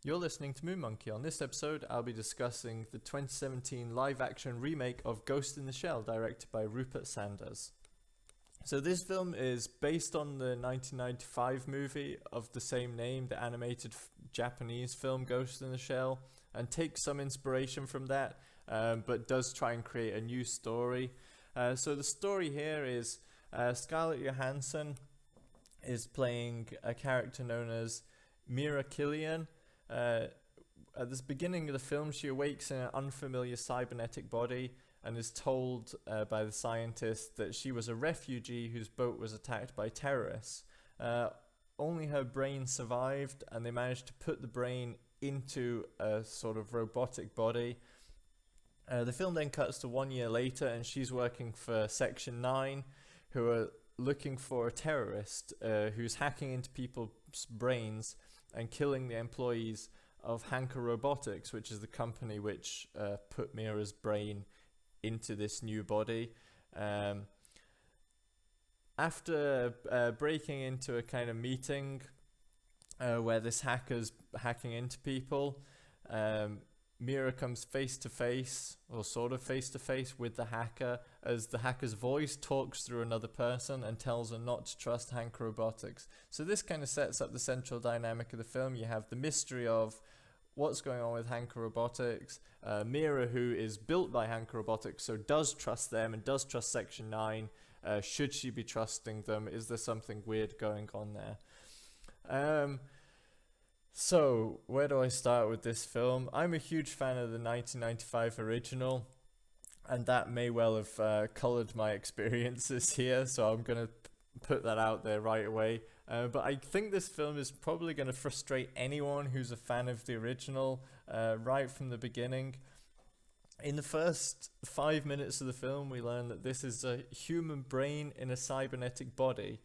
You're listening to Moon Monkey. On this episode, I'll be discussing the 2017 live-action remake of Ghost in the Shell, directed by Rupert Sanders. So this film is based on the 1995 movie of the same name, the animated Japanese film Ghost in the Shell, and takes some inspiration from that, but does try and create a new story. So the story here is Scarlett Johansson is playing a character known as Mira Killian. At the beginning of the film, she awakes in an unfamiliar cybernetic body and is told by the scientist that she was a refugee whose boat was attacked by terrorists. Only her brain survived, and they managed to put the brain into a sort of robotic body. The film then cuts to 1 year later, and she's working for Section 9, who are looking for a terrorist who's hacking into people's brains and killing the employees of Hanker Robotics, which is the company which put Mira's brain into this new body. After breaking into a kind of meeting where this hacker's hacking into people, Mira comes face to face, or sort of face to face, with the hacker, as the hacker's voice talks through another person and tells her not to trust Hanker Robotics. So this kind of sets up the central dynamic of the film. You have the mystery of what's going on with Hanker Robotics, Mira, who is built by Hanker Robotics, so does trust them and does trust Section 9. Should she be trusting them? Is there something weird going on there? So, where do I start with this film? I'm a huge fan of the 1995 original, and that may well have coloured my experiences here, so I'm going to put that out there right away. But I think this film is probably going to frustrate anyone who's a fan of the original right from the beginning. In the first 5 minutes of the film, we learn that this is a human brain in a cybernetic body,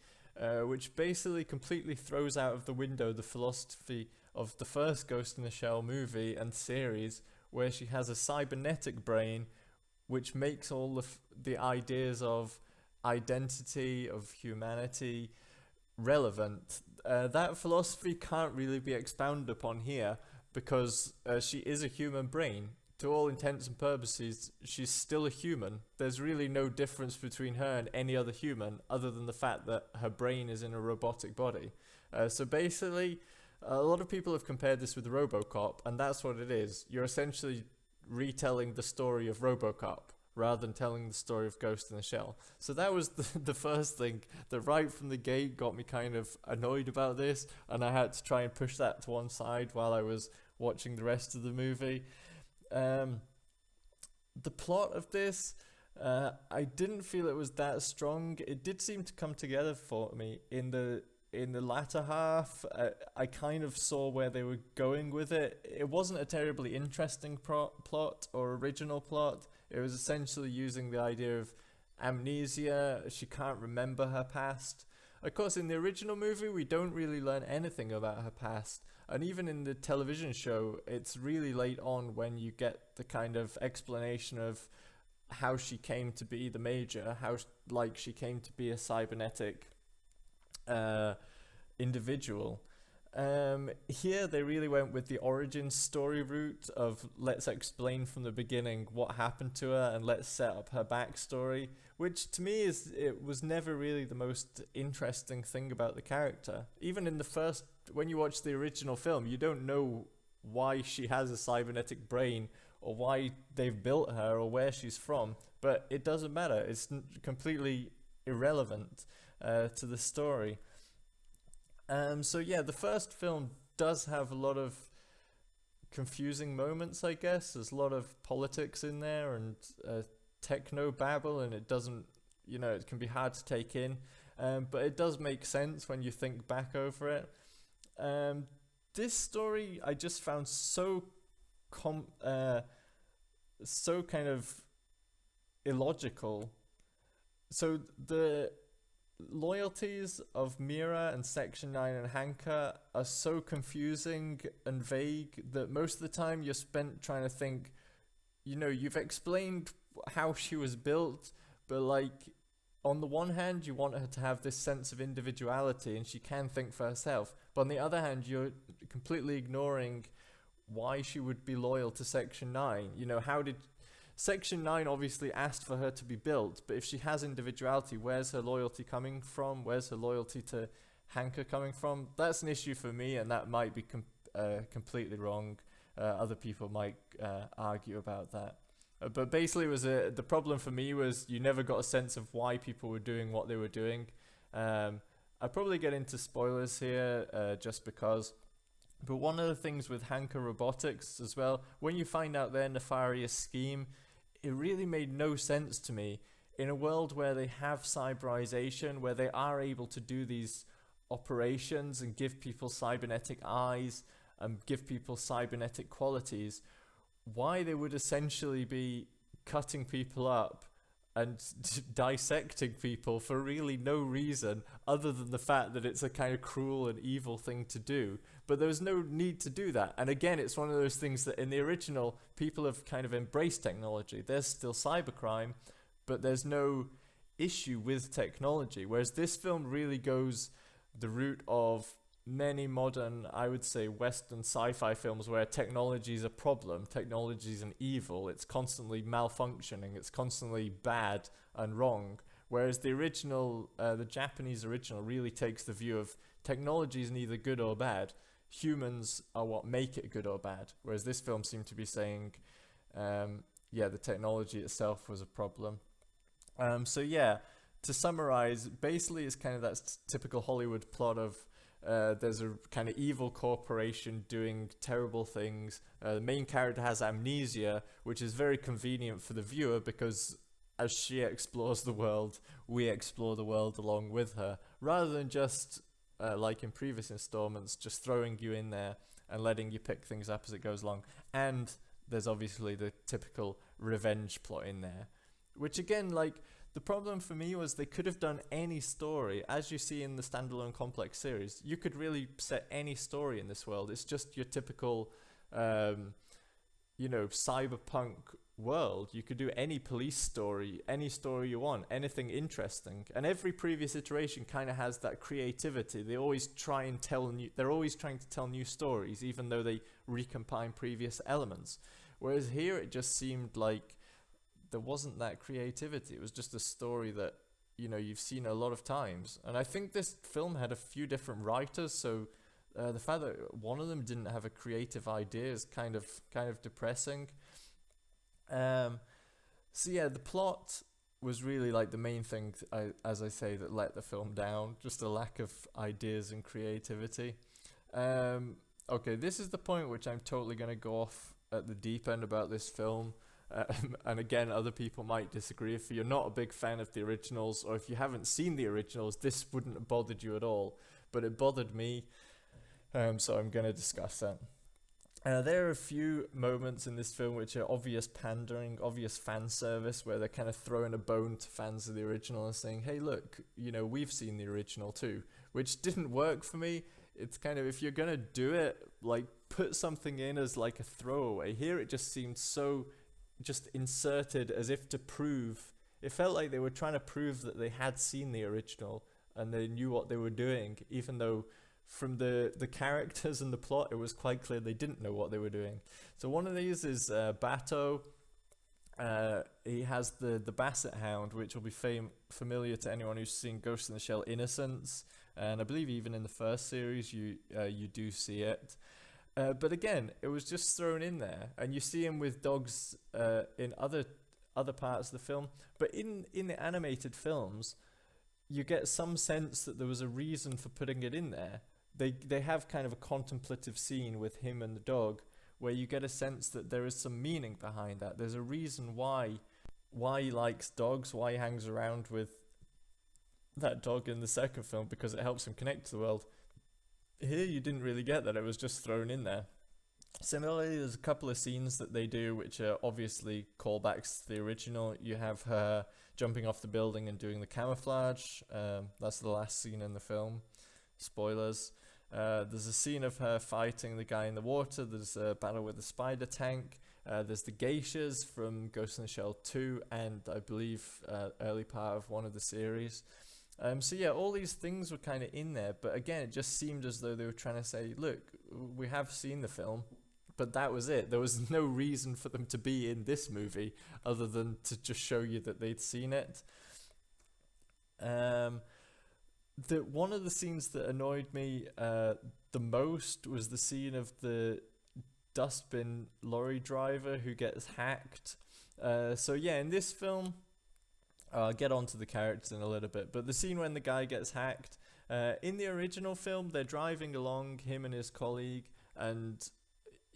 which basically completely throws out of the window the philosophy of the first Ghost in the Shell movie and series, where she has a cybernetic brain which makes all the ideas of identity, of humanity, relevant. That philosophy can't really be expounded upon here because she is a human brain. To all intents and purposes, she's still a human. There's really no difference between her and any other human other than the fact that her brain is in a robotic body. So basically, a lot of people have compared this with RoboCop, and that's what it is. You're essentially retelling the story of RoboCop rather than telling the story of Ghost in the Shell. So that was the first thing that right from the gate got me kind of annoyed about this, and I had to try and push that to one side while I was watching the rest of the movie. The plot of this, I didn't feel it was that strong. It did seem to come together for me in the latter half. I kind of saw where they were going with it. It wasn't a terribly interesting plot or original plot. It was essentially using the idea of amnesia. She can't remember her past. Of course, in the original movie, we don't really learn anything about her past. And even in the television show, it's really late on when you get the kind of explanation of how she came to be the Major, how she came to be a cybernetic individual. Here they really went with the origin story route of let's explain from the beginning what happened to her and let's set up her backstory, which to me it was never really the most interesting thing about the character. Even in the first, when you watch the original film, you don't know why she has a cybernetic brain or why they've built her or where she's from, but it doesn't matter. It's completely irrelevant to the story. So yeah, the first film does have a lot of confusing moments, I guess. There's a lot of politics in there and techno babble, and it doesn't, it can be hard to take in, but it does make sense when you think back over it. This story I just found so kind of illogical. So the loyalties of Mira and Section 9 and Hanker are so confusing and vague that most of the time you're spent trying to think, you've explained how she was built, but on the one hand you want her to have this sense of individuality and she can think for herself, but on the other hand you're completely ignoring why she would be loyal to Section 9. You know, how did Section 9 obviously asked for her to be built, but if she has individuality, where's her loyalty coming from? Where's her loyalty to Hanker coming from? That's an issue for me, and that might be completely wrong. Other people might argue about that. But basically, the problem for me was you never got a sense of why people were doing what they were doing. I'll probably get into spoilers here just because. But one of the things with Hanker Robotics as well, when you find out their nefarious scheme, it really made no sense to me. In a world where they have cyberization, where they are able to do these operations and give people cybernetic eyes and give people cybernetic qualities, why they would essentially be cutting people up and dissecting people for really no reason other than the fact that it's a kind of cruel and evil thing to do. But there was no need to do that. And again, it's one of those things that in the original, people have kind of embraced technology. There's still cybercrime, but there's no issue with technology. Whereas this film really goes the route of many modern, I would say, Western sci-fi films where technology is a problem, technology is an evil, it's constantly malfunctioning, it's constantly bad and wrong. Whereas the original, the Japanese original, really takes the view of technology is neither good or bad. Humans are what make it good or bad. Whereas this film seemed to be saying, the technology itself was a problem. So yeah, to summarize, basically it's kind of that typical Hollywood plot of there's a kind of evil corporation doing terrible things. The main character has amnesia, which is very convenient for the viewer because as she explores the world, we explore the world along with her, rather than just, like in previous installments, just throwing you in there and letting you pick things up as it goes along. And there's obviously the typical revenge plot in there, which again, like, the problem for me was they could have done any story. As you see in the standalone complex series, you could really set any story in this world. It's just your typical, cyberpunk world. You could do any police story, any story you want, anything interesting. And every previous iteration kind of has that creativity. They always try and they're always trying to tell new stories, even though they recombine previous elements. Whereas here it just seemed like there wasn't that creativity. It was just a story that, you've seen a lot of times. And I think this film had a few different writers, so the fact that one of them didn't have a creative idea is kind of depressing. The plot was really like the main thing, as I say, that let the film down. Just a lack of ideas and creativity. Okay, this is the point which I'm totally going to go off at the deep end about this film. And again, other people might disagree. If you're not a big fan of the originals, or if you haven't seen the originals, this wouldn't have bothered you at all. But it bothered me, so I'm going to discuss that. There are a few moments in this film which are obvious pandering, obvious fan service, where they're kind of throwing a bone to fans of the original and saying, hey, look, we've seen the original too, which didn't work for me. It's kind of, if you're going to do it, like, put something in as like a throwaway. Here it just seemed so just inserted as if to prove. It felt like they were trying to prove that they had seen the original and they knew what they were doing, even though from the characters and the plot it was quite clear they didn't know what they were doing. So one of these is Bato. He has the Basset Hound, which will be familiar to anyone who's seen Ghost in the Shell Innocence, and I believe even in the first series you do see it. But again, it was just thrown in there, and you see him with dogs in other parts of the film. But in the animated films, you get some sense that there was a reason for putting it in there. They have kind of a contemplative scene with him and the dog, where you get a sense that there is some meaning behind that. There's a reason why he likes dogs, why he hangs around with that dog in the second film, because it helps him connect to the world. Here you didn't really get that, it was just thrown in there. Similarly, there's a couple of scenes that they do which are obviously callbacks to the original. You have her jumping off the building and doing the camouflage. That's the last scene in the film. Spoilers. There's a scene of her fighting the guy in the water. There's a battle with the spider tank. There's the geishas from Ghost in the Shell 2 and I believe early part of one of the series. So yeah, all these things were kind of in there, but again, it just seemed as though they were trying to say, look, we have seen the film, but that was it. There was no reason for them to be in this movie other than to just show you that they'd seen it. One of the scenes that annoyed me the most was the scene of the dustbin lorry driver who gets hacked. So yeah, in this film, I'll get onto the characters in a little bit, but the scene when the guy gets hacked, in the original film, they're driving along, him and his colleague, and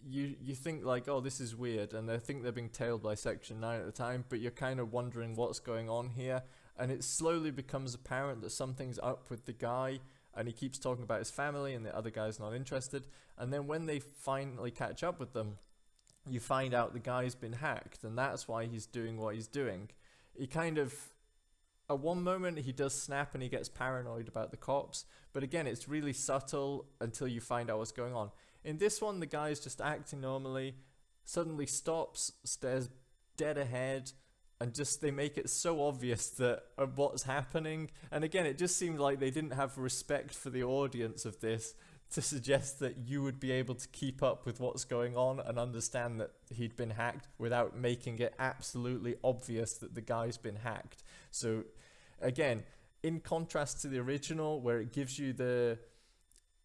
you think like, oh, this is weird, and they think they're being tailed by Section 9 at the time, but you're kind of wondering what's going on here, and it slowly becomes apparent that something's up with the guy, and he keeps talking about his family, and the other guy's not interested, and then when they finally catch up with them, you find out the guy's been hacked, and that's why he's doing what he's doing. He kind of, at one moment he does snap and he gets paranoid about the cops, but again, it's really subtle until you find out what's going on. In this one, the guy's just acting normally, suddenly stops, stares dead ahead, and just they make it so obvious that what's happening. And again, it just seemed like they didn't have respect for the audience of this to suggest that you would be able to keep up with what's going on and understand that he'd been hacked without making it absolutely obvious that the guy's been hacked. So again, in contrast to the original, where it gives you the,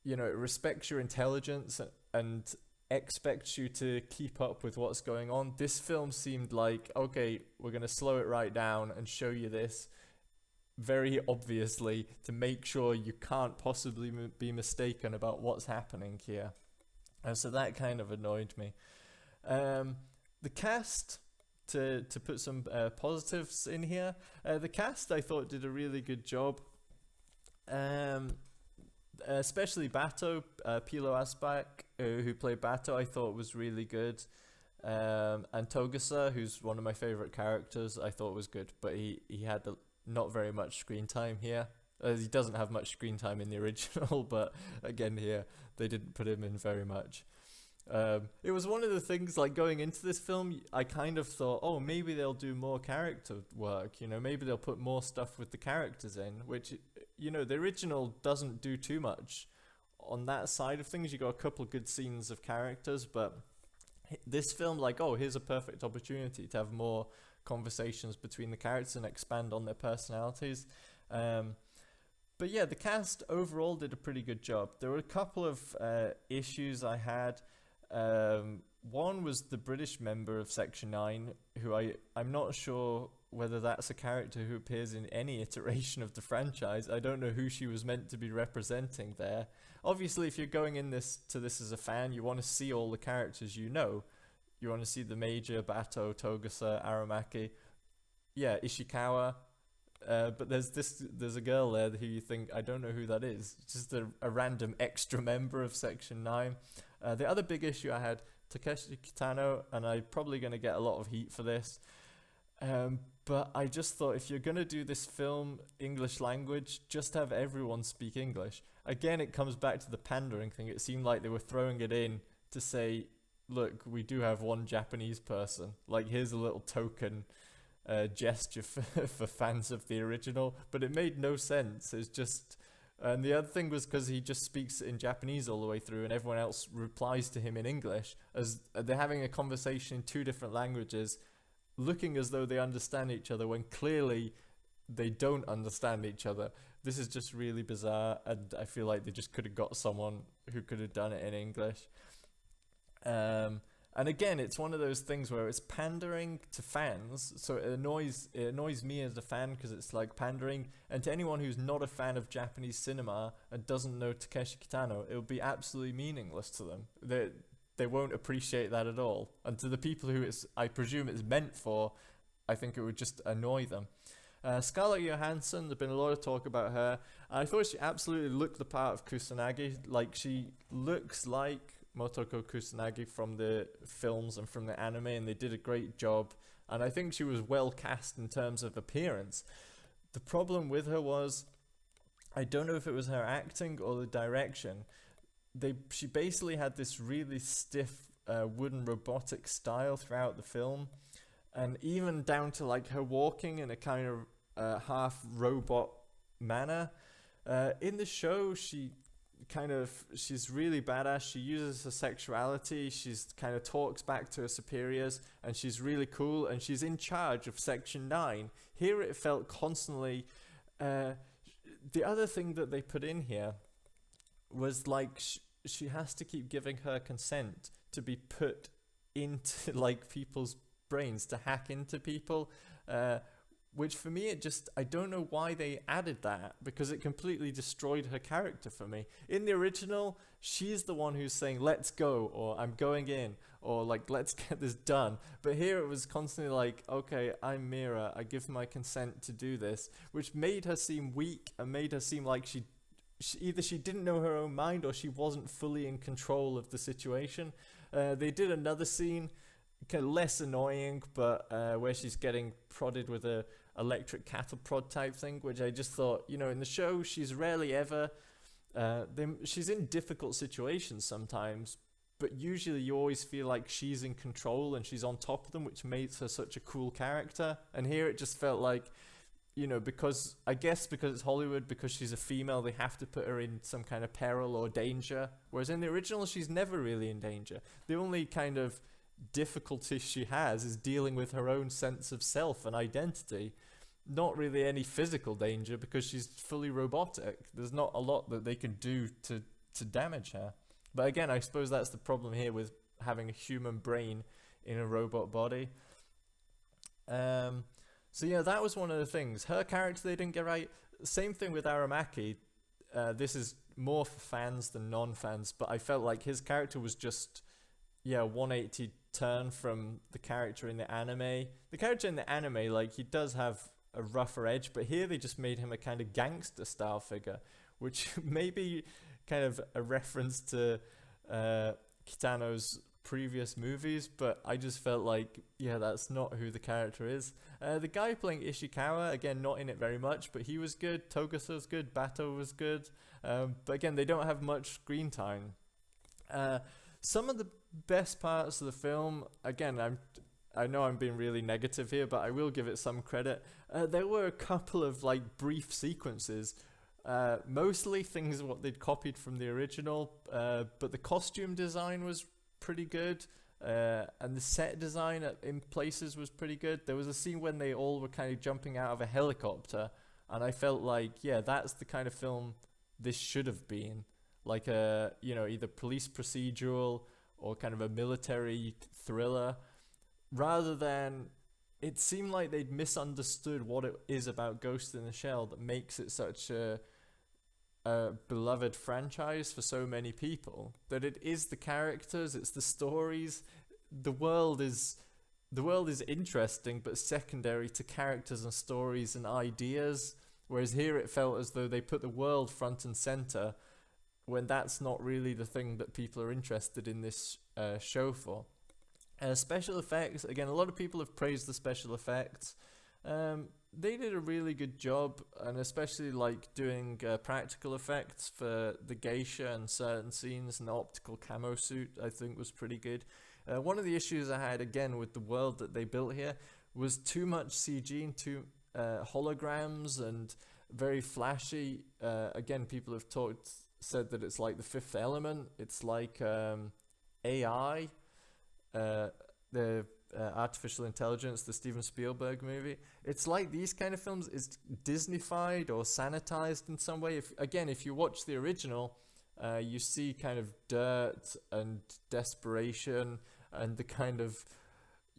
you know, it respects your intelligence and expects you to keep up with what's going on, this film seemed like, okay, we're going to slow it right down and show you this very obviously to make sure you can't possibly be mistaken about what's happening here. And so that kind of annoyed me. The cast, to put some positives in here, the cast I thought did a really good job. Especially Bato, Pilo Asbak, who played Bato, I thought was really good. And Togasa, who's one of my favorite characters, I thought was good, but he had not very much screen time here. He doesn't have much screen time in the original, but again here, they didn't put him in very much. It was one of the things, like, going into this film, I kind of thought, oh, maybe they'll do more character work, you know, maybe they'll put more stuff with the characters in, which, you know, the original doesn't do too much on that side of things. You got a couple good scenes of characters, but this film, like, oh, here's a perfect opportunity to have more conversations between the characters and expand on their personalities. But yeah, the cast overall did a pretty good job. There were a couple of issues I had. One was the British member of Section 9, who I'm not sure whether that's a character who appears in any iteration of the franchise. I don't know who she was meant to be representing there. Obviously, if you're going in this as a fan, you want to see all the characters you know. You want to see the Major, Bato, Togasa, Aramaki, yeah, Ishikawa. But there's a girl there who you think, I don't know who that is. It's just a random extra member of Section 9. The other big issue I had, Takeshi Kitano, and I'm probably going to get a lot of heat for this, but I just thought, if you're going to do this film English language, just have everyone speak English. Again, it comes back to the pandering thing. It seemed like they were throwing it in to say, look, we do have one Japanese person. Like, here's a little token gesture for fans of the original, but it made no sense. It's just, and the other thing was because he just speaks in Japanese all the way through, and everyone else replies to him in English, as they're having a conversation in two different languages, looking as though they understand each other when clearly they don't understand each other. This is just really bizarre, and I feel like they just could have got someone who could have done it in English. And again, it's one of those things where it's pandering to fans, so it annoys me as a fan because it's like pandering, and to anyone who's not a fan of Japanese cinema and doesn't know Takeshi Kitano, it would be absolutely meaningless to them. They won't appreciate that at all. And to the people who I presume it's meant for, I think it would just annoy them. Scarlett Johansson, there's been a lot of talk about her. I thought she absolutely looked the part of Kusanagi. Like, she looks like Motoko Kusanagi from the films and from the anime, and they did a great job. And I think she was well cast in terms of appearance. The problem with her was, I don't know if it was her acting or the direction. She basically had this really stiff wooden robotic style throughout the film, and even down to like her walking in a kind of half robot manner. In the show, she she's really badass. She uses her sexuality. She's kind of talks back to her superiors, and she's really cool. And she's in charge of Section 9. Here it felt constantly. The other thing that they put in here was like she has to keep giving her consent to be put into like people's brains, to hack into people. Which for me, I don't know why they added that, because it completely destroyed her character for me. In the original, she's the one who's saying, let's go, or I'm going in, or like, let's get this done. But here it was constantly like, okay, I'm Mira, I give my consent to do this, which made her seem weak and made her seem like she either she didn't know her own mind or she wasn't fully in control of the situation. They did another scene, kind of less annoying, but where she's getting prodded with a electric cattle prod type thing, which I just thought, in the show she's rarely ever she's in difficult situations sometimes, but usually you always feel like she's in control and she's on top of them, which makes her such a cool character. And here it just felt like, because it's Hollywood, because she's a female, they have to put her in some kind of peril or danger, whereas in the original she's never really in danger. The only kind of difficulty she has is dealing with her own sense of self and identity, not really any physical danger, because she's fully robotic. There's not a lot that they can do to damage her. But again, I suppose that's the problem here with having a human brain in a robot body. So yeah, that was one of the things. Her character they didn't get right. Same thing with Aramaki. This is more for fans than non-fans, but I felt like his character was just 180 turn from the character in the anime. The character in the anime, like, he does have a rougher edge, but here they just made him a kind of gangster style figure, which may be kind of a reference to Kitano's previous movies, but I just felt like, that's not who the character is. The guy playing Ishikawa, again, not in it very much, but he was good. Togusa's good. Bato was good. But again, they don't have much screen time. Some of the best parts of the film, again, I know I'm being really negative here, but I will give it some credit. There were a couple of like brief sequences, mostly things what they'd copied from the original, but the costume design was pretty good, and the set design in places was pretty good. There was a scene when they all were kind of jumping out of a helicopter, and I felt like, that's the kind of film this should have been. Like a, either police procedural or kind of a military thriller, rather than, it seemed like they'd misunderstood what it is about Ghost in the Shell that makes it such a beloved franchise for so many people. That it is the characters, it's the stories, the world is interesting but secondary to characters and stories and ideas, whereas here it felt as though they put the world front and center, when that's not really the thing that people are interested in this show for. Special effects, again, a lot of people have praised the special effects. They did a really good job, and especially like doing practical effects for the geisha and certain scenes, and the optical camo suit I think was pretty good. One of the issues I had, again, with the world that they built here was too much CG and too holograms and very flashy. Again, people have said that it's like the Fifth Element. It's like AI, the artificial intelligence, the Steven Spielberg movie. It's like these kind of films is Disneyfied or sanitized in some way. If you watch the original, you see kind of dirt and desperation and the kind of,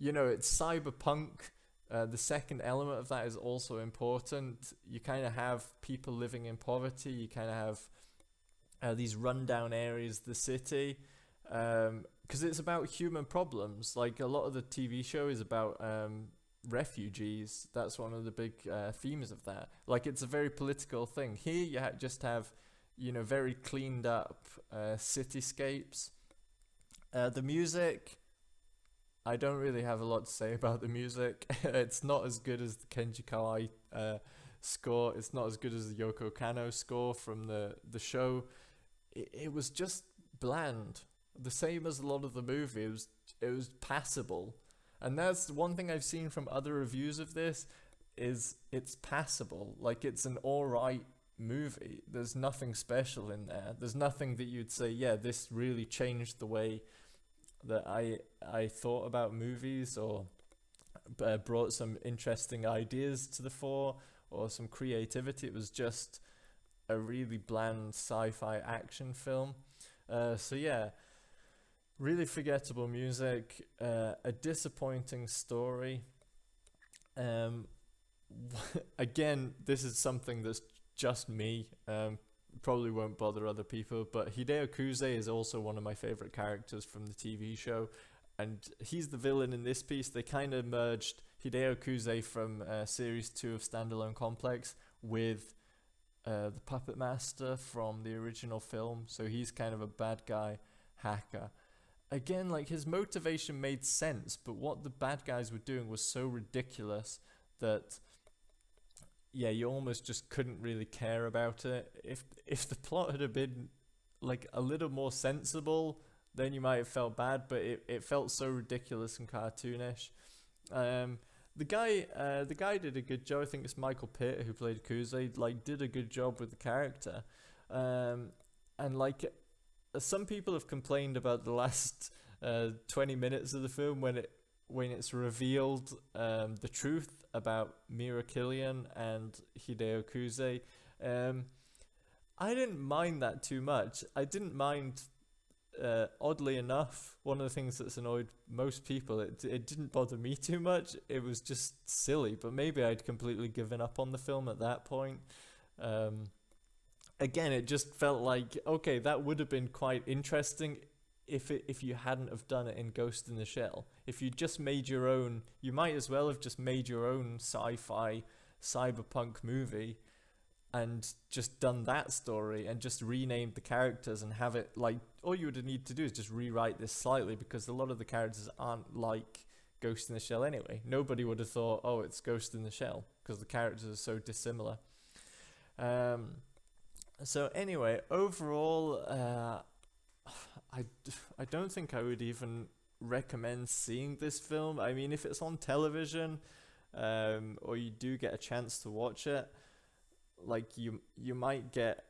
it's cyberpunk. The second element of that is also important. You kind of have people living in poverty. You kind of have these rundown areas, the city, because it's about human problems. Like a lot of the TV show is about refugees. That's one of the big themes of that. Like it's a very political thing. Here you just have, very cleaned up cityscapes. The music, I don't really have a lot to say about the music. It's not as good as the Kenji Kawai score. It's not as good as the Yoko Kanno score from the show. It was just bland. The same as a lot of the movie. It was passable. And that's one thing I've seen from other reviews of this, is it's passable. Like it's an alright movie. There's nothing special in there. There's nothing that you'd say, yeah, this really changed the way that I thought about movies, or brought some interesting ideas to the fore, or some creativity. It was just a really bland sci-fi action film. So yeah, really forgettable music, a disappointing story. Um, Again, this is something that's just me. Probably won't bother other people, but Hideo Kuze is also one of my favorite characters from the TV show, and he's the villain in this piece. They kind of merged Hideo Kuze from series 2 of Standalone Complex with the Puppet Master from the original film, so he's kind of a bad guy hacker. Again, like, his motivation made sense, but what the bad guys were doing was so ridiculous that, yeah, you almost just couldn't really care about it. If the plot had been like a little more sensible, then you might have felt bad, but it felt so ridiculous and cartoonish. The guy did a good job. I think it's Michael Pitt who played Kuze. Like, did a good job with the character, and like, some people have complained about the last 20 minutes of the film when it's revealed the truth about Mira Killian and Hideo Kuze. I didn't mind that too much. I didn't mind, oddly enough, one of the things that's annoyed most people, it didn't bother me too much. It was just silly, but maybe I'd completely given up on the film at that point. Again, it just felt like, okay, that would have been quite interesting if you hadn't have done it in Ghost in the Shell. If you just made your own, you might as well have just made your own sci-fi cyberpunk movie and just done that story and just renamed the characters and have it like, all you would need to do is just rewrite this slightly, because a lot of the characters aren't like Ghost in the Shell anyway. Nobody would have thought, oh, it's Ghost in the Shell, because the characters are so dissimilar. So anyway, overall, I don't think I would even recommend seeing this film. I mean, if it's on television, or you do get a chance to watch it, like, you might get,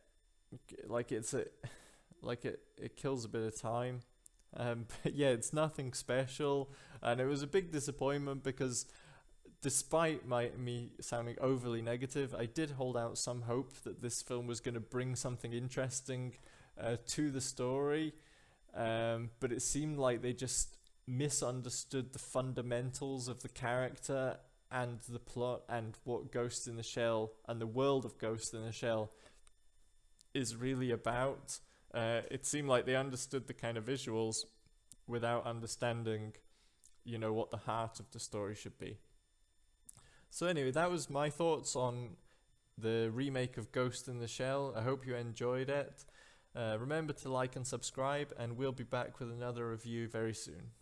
like, it kills a bit of time. But yeah, it's nothing special, and it was a big disappointment because despite me sounding overly negative, I did hold out some hope that this film was going to bring something interesting to the story. But it seemed like they just misunderstood the fundamentals of the character and the plot and what Ghost in the Shell and the world of Ghost in the Shell is really about. It seemed like they understood the kind of visuals without understanding, what the heart of the story should be. So anyway, that was my thoughts on the remake of Ghost in the Shell. I hope you enjoyed it. Remember to like and subscribe, and we'll be back with another review very soon.